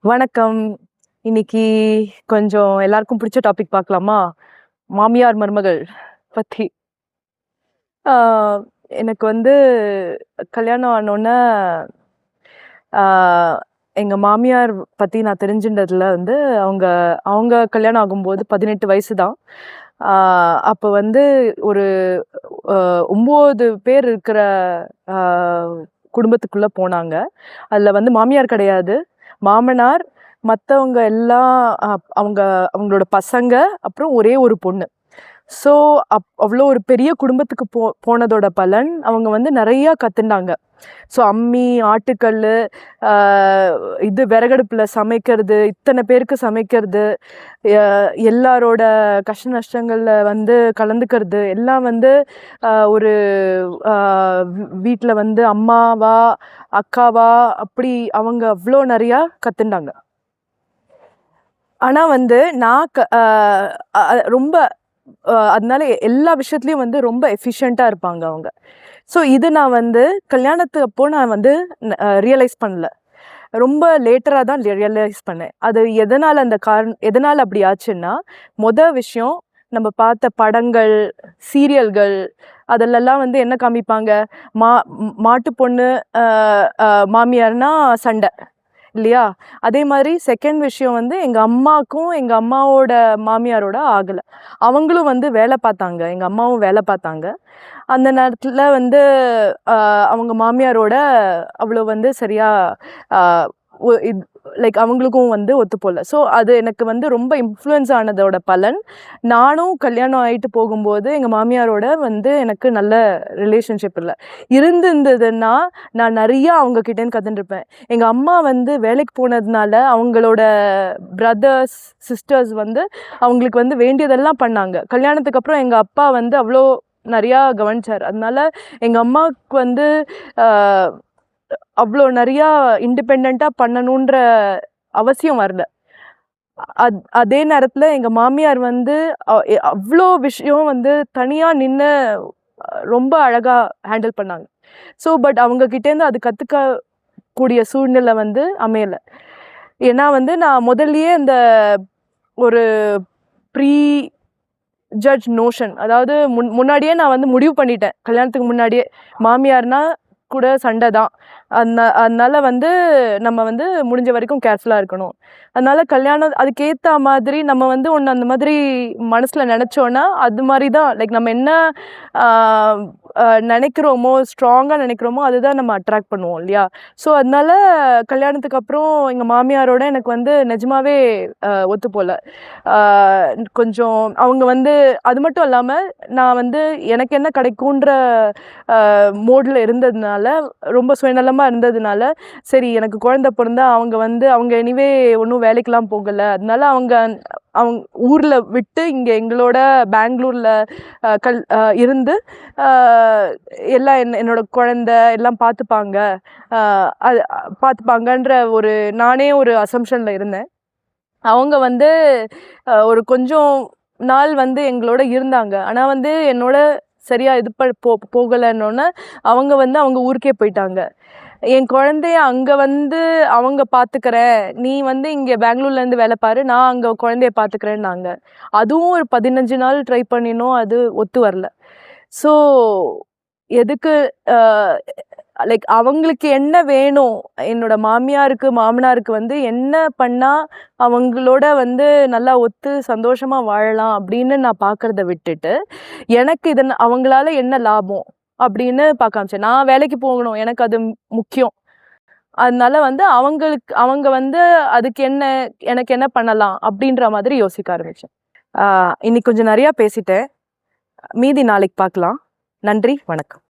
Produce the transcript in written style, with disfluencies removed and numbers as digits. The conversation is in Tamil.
வணக்கம். இன்னைக்கு கொஞ்சம் எல்லாருக்கும் பிடிச்ச டாபிக் பார்க்கலாமா? மாமியார், மருமகள் பத்தி. ஆ எனக்கு வந்து கல்யாணம் ஆனோனே, ஆ எங்க மாமியார் பத்தி நான் தெரிஞ்சுண்டதுல வந்து, அவங்க அவங்க கல்யாணம் ஆகும்போது 18 வயசு தான். ஆ அப்ப வந்து ஒரு 9 பேர் இருக்கிற ஆ குடும்பத்துக்குள்ள போனாங்க. அதுல வந்து மாமியார் கிடையாது. மாமனார், மத்தவங்க எல்லாம் அவங்க அவங்களோட பசங்க, அப்புறம் ஒரே ஒரு பொண்ணு. ஸோ, அவ்ளோ ஒரு பெரிய குடும்பத்துக்கு போனதோட பலன், அவங்க வந்து நெறையா கத்துண்டாங்க. ஸோ, அம்மி, ஆட்டுக்கல்லு, ஆ இது விறகடுப்புல சமைக்கிறது, இத்தன பேருக்கு சமைக்கிறது, எ எல்லாரோட கஷ்ட நஷ்டங்கள்ல வந்து கலந்துக்கிறது, எல்லாம் வந்து ஒரு ஆ வீட்ல வந்து அம்மாவா, அக்காவா, அப்படி அவங்க அவ்ளோ நெறையா கத்துண்டாங்க. ஆனா வந்து நான் க அ அ ரொம்ப அதனால எல்லா விஷயத்துலயும் வந்து ரொம்ப எஃபிஷியன்ட்டா இருப்பாங்க அவங்க. ஸோ இது நான் வந்து கல்யாணத்து அப்போ நான் வந்து ரியலைஸ் பண்ணல. ரொம்ப லேட்டரா தான் ரியலைஸ் பண்ணேன். அது எதனால எதனால அப்படி ஆச்சுன்னா, விஷயம் நம்ம பார்த்த படங்கள், சீரியல்கள் அதுலலாம் வந்து என்ன காமிப்பாங்க? மா மாட்டு பொண்ணு அ அ மாமியார்னா சண்டை. இல்லையா? அதே மாதிரி செகண்ட் விஷயம் வந்து எங்க அம்மாக்கும், எங்க அம்மாவோட மாமியாரோட ஆகல. அவங்களும் வந்து வேல பார்த்தாங்க. எங்க அம்மாவும் வேல பார்த்தாங்க. அந்த நேரத்துல வந்து அ அவங்க மாமியாரோட அவ்வளோ வந்து சரியா அ ஒ இத் லைக் அவங்களுக்கும் வந்து ஒத்துப்போல. ஸோ அது எனக்கு வந்து ரொம்ப இன்ஃப்ளூயன்ஸ் ஆனதோட பலன், நானும் கல்யாணம் ஆயிட்டு போகும்போது எங்க மாமியாரோட வந்து எனக்கு நல்ல ரிலேஷன்ஷிப் இல்ல. இருந்திருந்ததுன்னா, நான் நெறையா அவங்க கிட்டேருந்து கத்துண்டுருப்பேன். எங்க அம்மா வந்து வேலைக்கு போனதுனால, அவங்களோட பிரதர்ஸ், சிஸ்டர்ஸ் வந்து அவங்களுக்கு வந்து வேண்டியதெல்லாம் பண்ணாங்க. கல்யாணத்துக்கு அப்புறம் எங்க அப்பா வந்து அவ்ளோ நெறையா கவனிச்சாரு. அதனால எங்க அம்மாவுக்கு வந்து அ அவ்ளோ நெறையா இண்டிபெண்டன்ட்டா பண்ணணுன்ற அவசியம் வரல. அதே நேரத்துல எங்க மாமியார் வந்து அவ்ளோ விஷயம் வந்து தனியா நின்னு ரொம்ப அழகா ஹேண்டில் பண்ணாங்க. ஸோ பட் அவங்க கிட்டேருந்து அது கத்துக்க கூடிய சூழ்நிலை வந்து அமையல. ஏன்னா வந்து நான் முதல்லயே இந்த ஒரு ப்ரீ ஜட்ஜ் நோஷன், அதாவது முன்னாடியே நான் வந்து முடிவு பண்ணிட்டேன். கல்யாணத்துக்கு முன்னாடியே மாமியார்னா கூட சண்டை தான். அதனால வந்து நம்ம வந்து முடிஞ்ச வரைக்கும் கேர்ஃபுல்லா இருக்கணும். அதனால கல்யாணம் அதுக்கேத்த மாதிரி நம்ம வந்து ஒண்ணு அந்த மாதிரி மனசுல நெனச்சோன்னா, அது மாரி தான் லைக் நம்ம என்ன ஆ நெனைக்கிறோமோ, ஸ்ட்ராங்கா நெனைக்கிறோமோ, அதுதான் நம்ம அட்ராக்ட் பண்ணுவோம் இல்லையா? ஸோ அதனால கல்யாணத்துக்கு அப்புறம் எங்க மாமியாரோட எனக்கு வந்து நிஜமாவே ஒத்துப்போல. ஆ கொஞ்சம் அவங்க வந்து அது மட்டும் இல்லாம, நான் வந்து எனக்கு என்ன கிடைக்குன்ற மோட்ல இருந்ததுனால, ரொம்ப சுயநலமா இருந்ததுனால, சரி எனக்கு குழந்தை பொறந்தா அவங்க வந்து அவங்க எனிவே ஒண்ணும் வேலைக்கெல்லாம் போகல. அதனால அவங்க அவங்க ஊர்ல விட்டு இங்க எங்களோட பெங்களூர்ல இருந்து அ எல்லாம் என்னோட குழந்தை எல்லாம் பார்த்துப்பாங்க. அ அது பார்த்துப்பாங்கன்ற ஒரு நானே ஒரு அசம்ப்ஷன்ல இருந்தேன். அவங்க வந்து ஒரு கொஞ்சம் நாள் வந்து எங்களோட இருந்தாங்க. ஆனா வந்து என்னோட சரியா இது போகலன்னோன, அவங்க வந்து அவங்க ஊருக்கே போயிட்டாங்க. என் குழந்தைய அங்க வந்து அவங்க பார்த்துக்கிறேன். நீ வந்து இங்க பெங்களூர்லேருந்து வேலை பாரு. நான் அங்க குழந்தைய பார்த்துக்கிறேன்னாங்க. அதுவும் ஒரு 15 நாள் ட்ரை பண்ணினோம். அது ஒத்து வரல. ஸோ எதுக்கு அ லைக் அவங்களுக்கு என்ன வேணும்? என்னோட மாமியாருக்கு, மாமனாருக்கு வந்து என்ன பண்ணா அவங்களோட வந்து நல்லா ஒத்து சந்தோஷமா வாழலாம் அப்படின்னு நான் பார்க்கறத விட்டுட்டு, எனக்கு அவங்களால என்ன லாபம்? அப்படின்னு பார்க்க ஆரம்பிச்சேன். நான் வேலைக்கு போகணும். எனக்கு அது முக்கியம். அதனால வந்து அவங்க வந்து அதுக்கு என்ன எனக்கு என்ன பண்ணலாம்? அப்படின்ற மாதிரி யோசிக்க ஆரம்பிச்சேன். இன்னைக்கு கொஞ்சம் நெறையா பேசிட்டேன். மீதி நாளைக்கு பார்க்கலாம். நன்றி, வணக்கம்.